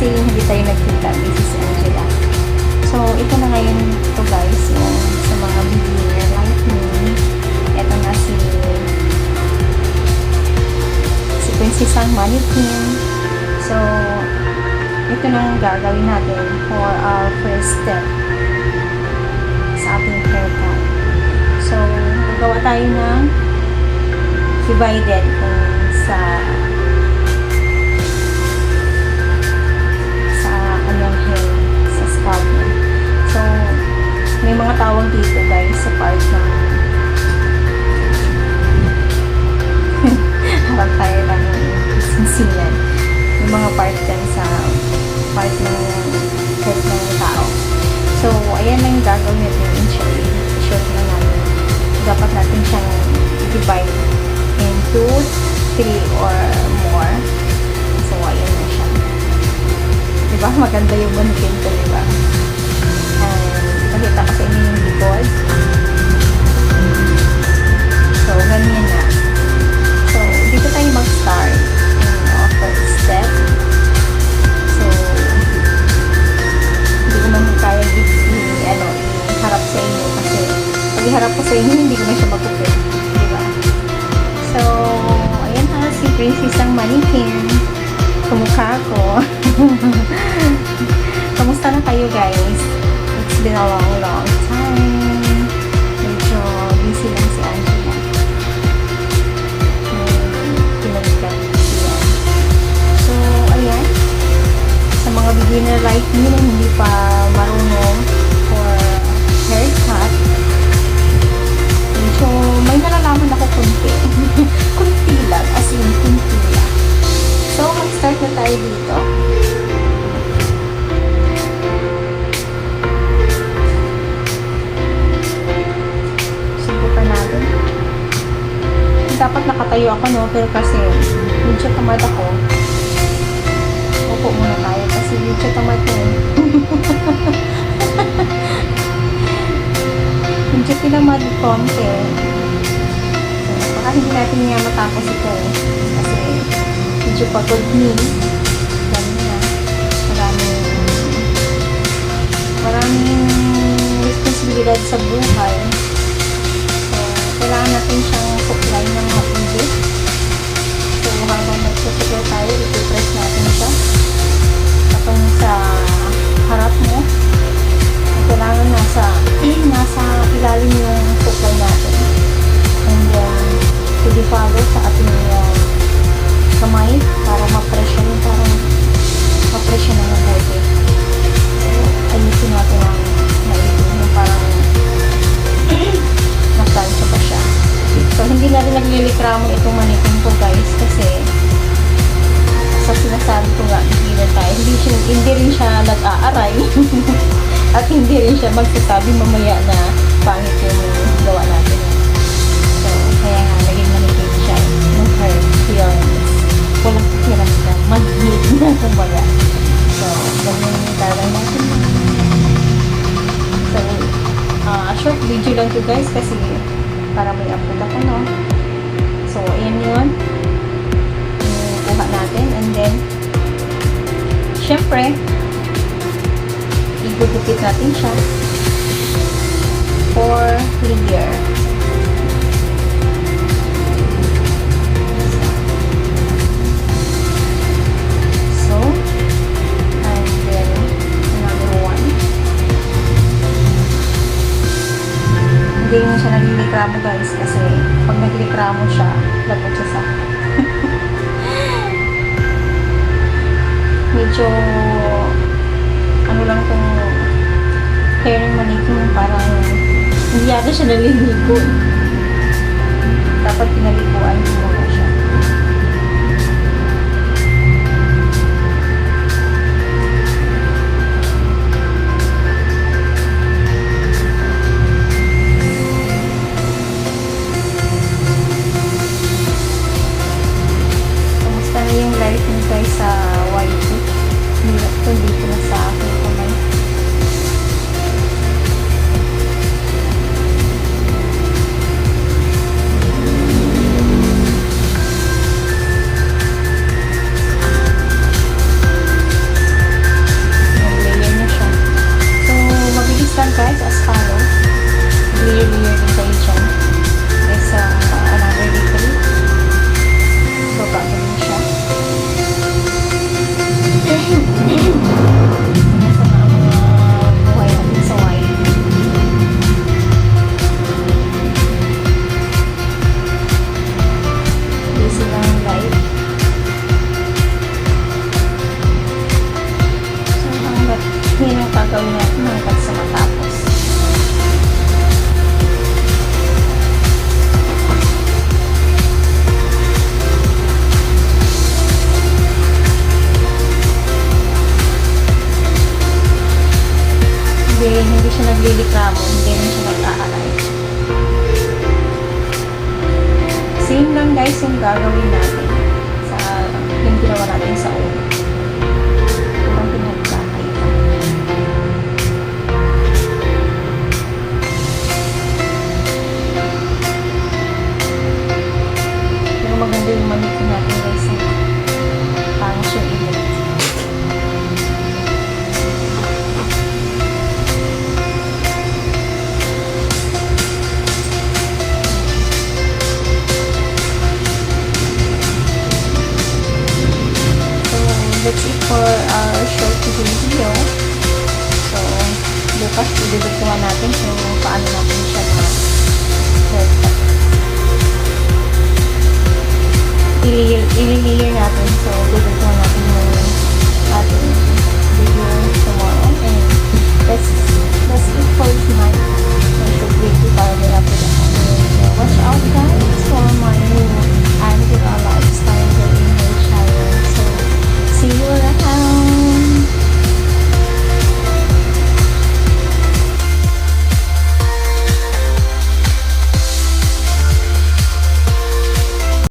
kasi hindi tayo nagkita. This is Angela. So, ito na ngayon ito guys, yung sa mga beginner like me. Ito na si Princess Mannequin. So, ito na yung gagawin natin for our first step sa ating haircut. So, gagawa tayo ng divided sa kanyang hair, sa scalp niya. So, may mga tawag dito guys sa part ng harap tayo lang sinsinan. Yung mga part dyan sa part ng head ng tao. So, ayan lang yung gagawin natin in short na namin. Dapat natin siyang divide into 3 or more. So, ayan na siya. Diba? Maganda yung mannequin ko, diba? Pakita ko sa inyo yung likod. So, ganyan na. So, dito tayo mag-start yung first step. So, hindi ko naman kaya i-harap sa inyo kasi pag iharap ko sa inyo, hindi ko na siya magpupit. Diba? So, ayan na si Princess Mannequin. Kumukha ko. Kamusta na kayo guys? It's been a long time. Medyo busy lang si Angela. Pinagkat siya. So, ayan. Sa mga beginner like me na hindi pa marunong for haircut, medyo may nalalaman ako kunti. Kunti lang. As in, kunti lang. So, mag-start na tayo dito. Subukan natin. Dapat nakatayo ako, no? Pero kasi, medyo tamad ako. Upo muna tayo kasi medyo tamad ko. Medyo tinamad konti. So, baka hindi natin nga matapos ito. Kasi, medyo pagod ni. Maraming responsibilidad sa buhay. So, kailangan natin siyang supply ng matindi. So, habang nagsusupply tayo, ipipress natin siya. Tapos sa harap mo, kailangan nasa ilalim yung supply natin. And then, i-follow sa ating kamay para ma-pressure yung ma-pressure ng mabuti. So, ayusin natin ang maibig yung parang nagtansya pa siya. So, hindi natin naglilikramo itong mannequin ko guys kasi sa sinasabi ko nga, hindi rin siya nag-aaray at hindi rin siya magsasabi mamaya na pangit yung gawa natin. So, kaya nga, naging mannequin siya yung hair feelings. Walang kikiras na mag-hit na kumbaga. So, ganyan yung talagang natin. So, short video lang to guys kasi para may upload ako, no? So, ayan yun. Yung kuha natin. And then, syempre, igugupit natin siya for layer. Hindi mo siya naglilikramo guys kasi pag naglilikramo siya, labot siya sa medyo ano lang tong hair ng mannequin, parang hindi yata siya naliligo. Dapat pinaliguan ko muna siya. Yung light mo guys sa YT. Hirap to dito na sa akin kamay. guys yung gagawin natin sa yung ginawa natin sa ulo. Parang pinagkakaiba. Pero maganda yung manikin natin guys. Pangos yung image. That's it for our short video. So, bukas i-dudugtungan natin kung paano natin siya na-haircut. I-layer natin